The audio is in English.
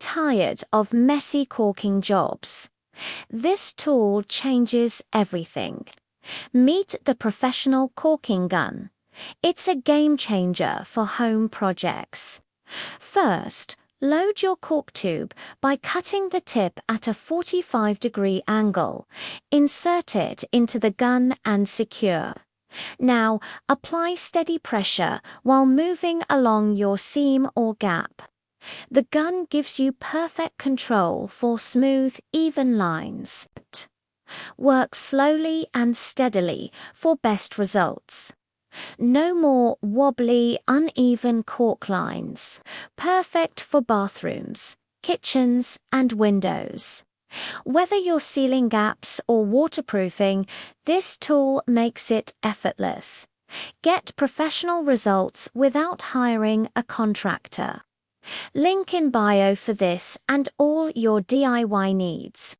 tired of messy caulking jobs? This tool changes everything. Meet the professional caulking gun. It's a game changer for home projects. First, load your caulk tube by cutting the tip at a 45-degree angle. Insert it into the gun and secure. Now, apply steady pressure while moving along your seam or gap. The gun gives you perfect control for smooth, even lines. Work slowly and steadily for best results. No more wobbly, uneven caulk lines. Perfect for bathrooms, kitchens, and windows. Whether you're sealing gaps or waterproofing, this tool makes it effortless. Get professional results without hiring a contractor. Link in bio for this and all your DIY needs.